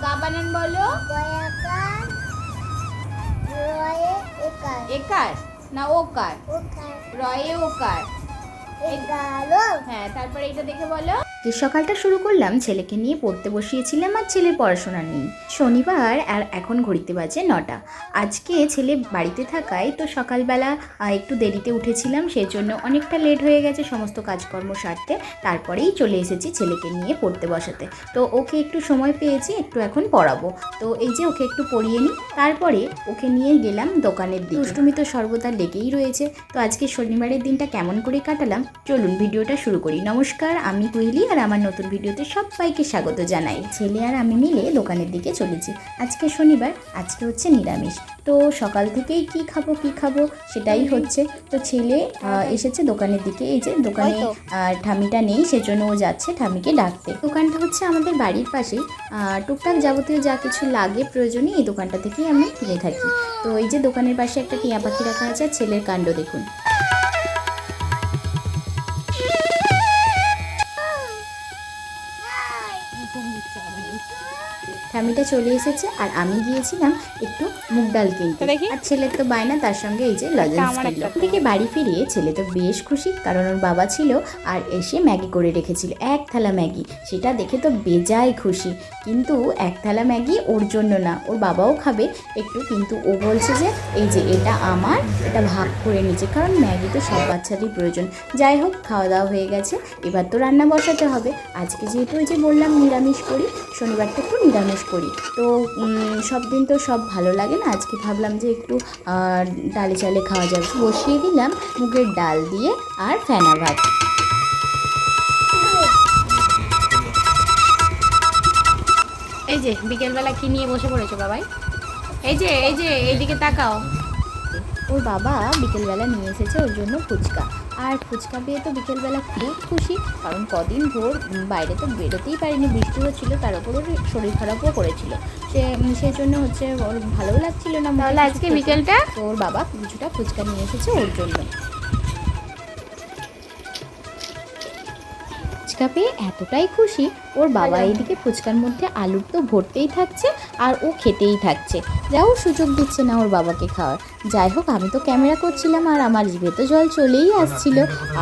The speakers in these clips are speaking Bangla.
কা বানান বলো। একার না ওকার? রয়ে ওকার। হ্যাঁ, তারপরে এটা দেখে বলো। সকালটা শুরু করলাম ছেলেকে নিয়ে, পড়তে বসিয়েছিলাম আর ছেলের পড়াশোনা নেই। শনিবার আর এখন ঘড়িতে বাজে 9টা। আজকে ছেলে বাড়িতে থাকায় তো সকালবেলা একটু দেরিতে উঠেছিলাম, সেই জন্য অনেকটা লেট হয়ে গেছে সমস্ত কাজকর্ম সারতে। তারপরেই চলে এসেছি ছেলেকে নিয়ে পড়তে বসাতে। তো ওকে একটু সময় পেয়েছি, একটু এখন পড়াবো। তো এই যে ওকে একটু পড়িয়ে নিই, তারপরে ওকে নিয়ে গেলাম দোকানের দিকে। দুষ্টুমি তো সর্বদা লেগেই রয়েছে। তো আজকে শনিবারের দিনটা কেমন করে কাটালাম চলুন ভিডিওটা শুরু করি। নমস্কার, আমি কুইলি আর আমার নতুন ভিডিওতে সবাইকে স্বাগত জানাই। ছেলে আর আমি মিলে দোকানের দিকে চলেছি। aজকে শনিবার, আজকে হচ্ছে নিরামিষ। তো সকাল থেকেই কি খাবো সেটাই হচ্ছে। তো ছেলে এসেছে দোকানের দিকে। এই যে দোকানে ঠামিটা নেই, সেজন্য ও যাচ্ছে ঠামিকে ডাকতে। দোকানটা হচ্ছে আমাদের বাড়ির পাশেই। টুকটাক যাবতীয় যা কিছু লাগে প্রয়োজনে এই দোকানটা থেকেই আমি কিনে থাকি। তো এই যে দোকানের পাশে একটা টিয়া পাখি রাখা আছে, ছেলের কাণ্ড দেখুন। ঠামিটা চলে এসেছে আর আমি গিয়েছিলাম একটু মুগ ডাল কিনতে। আর ছেলের তো বায়না, তার সঙ্গে এই যে লজেন্স কিনলো। থেকে বাড়ি ফিরিয়ে ছেলে তো বেশ খুশি, কারণ ওর বাবা ছিল আর এসে ম্যাগি করে রেখেছিল, এক থালা ম্যাগি। সেটা দেখে তো বেজায় খুশি। কিন্তু এক থালা ম্যাগি ওর জন্য না, ওর বাবাও খাবে একটু, কিন্তু ও বলছে যে এই যে এটা আমার, এটা ভাগ করে নিচ্ছে, কারণ ম্যাগি তো সব বাচ্চারই প্রয়োজন। যাই হোক, খাওয়া দাওয়া হয়ে গেছে, এবার তো রান্না বসাতে হবে। আজকে যেহেতু ওই যে বললাম নিরামিষ করি, শনিবারটা একটু নিরামিষ করি। তো সব দিন তো সব ভালো লাগে না, আজকে ভাবলাম যে একটু ডালে চালে খাওয়া যাবে। বসিয়ে দিলাম মুগের ডাল দিয়ে আর ফেনা ভাত। এই যে বিকেলবেলা কি নিয়ে বসে পড়েছো বাবাই? এই যে এইদিকে তাকাও। ওর বাবা বিকেলবেলা নিয়ে এসেছে ওর জন্য ফুচকা, আর ফুচকা পেয়ে তো বিকেলবেলা খুব খুশি, কারণ কদিন ভোর বাইরে তো বেরোতেই পারিনি, বৃষ্টি হচ্ছিল, তার উপর ওর শরীর খারাপও করেছিল। সেই জন্য হচ্ছে ওর ভালোও লাগছিল না। তাহলে আজকে বিকেলটা তো ওর বাবা কিছুটা ফুচকা নিয়ে এসেছে ওর জন্য। ফুচকা পেয়ে এতটাই খুশি, ওর বাবা এইদিকে ফুচকার মধ্যে আলুর তো ভরতেই থাকছে আর ও খেতেই থাকছে, যাও সুযোগ দিচ্ছে না ওর বাবাকে খাওয়ার। যাই হোক, আমি তো ক্যামেরা করছিলাম আর আমার জিভে তো জল চলেই আসছিল,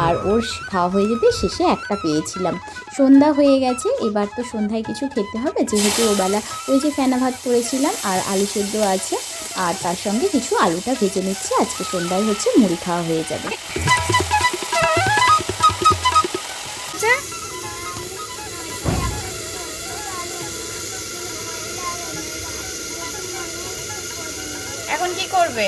আর ওর খাওয়া হয়ে যেতে শেষে একটা পেয়েছিলাম। সন্ধ্যা হয়ে গেছে, এবার তো সন্ধ্যায় কিছু খেতে হবে, যেহেতু ওবেলা ওই যে ফেনা ভাত করেছিলাম আর আলু সেদ্ধ আছে, আর তার সঙ্গে কিছু আলুটা ভেজে নিচ্ছি। আজকে সন্ধ্যায় হচ্ছে মুড়ি খাওয়া হয়ে যাবে। এখন কি করবে?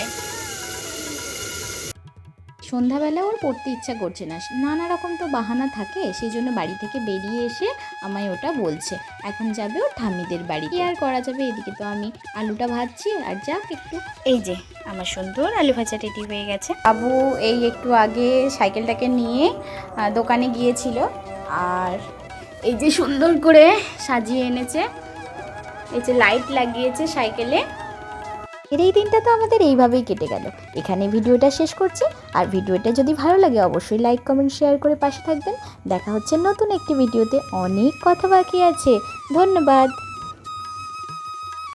সন্ধ্যাবেলা ওর পড়তে ইচ্ছা করছে না, নানা রকম তো বাহানা থাকে, সেই জন্য বাড়ি থেকে বেরিয়ে এসে আমায় ওটা বলছে এখন যাবে ওর ঠাম্মিদের বাড়ি। কি আর করা যাবে, এদিকে তো আমি আলুটা ভাজছি আর যাক একটু। এই যে আমার সুন্দর আলু ভাজা রেডি হয়ে গেছে। বাবু এই একটু আগে সাইকেলটাকে নিয়ে দোকানে গিয়েছিল, আর এই যে সুন্দর করে সাজিয়ে এনেছে, এই যে লাইট লাগিয়েছে সাইকেলে। এই দিনটা তো আমাদের এইভাবেই কেটে গেল। এখানে ভিডিওটা শেষ করছি, আর ভিডিওটা যদি ভালো লাগে অবশ্যই লাইক কমেন্ট শেয়ার করে পাশে থাকবেন। দেখা হচ্ছে নতুন একটি ভিডিওতে, অনেক কথা বাকি আছে। ধন্যবাদ।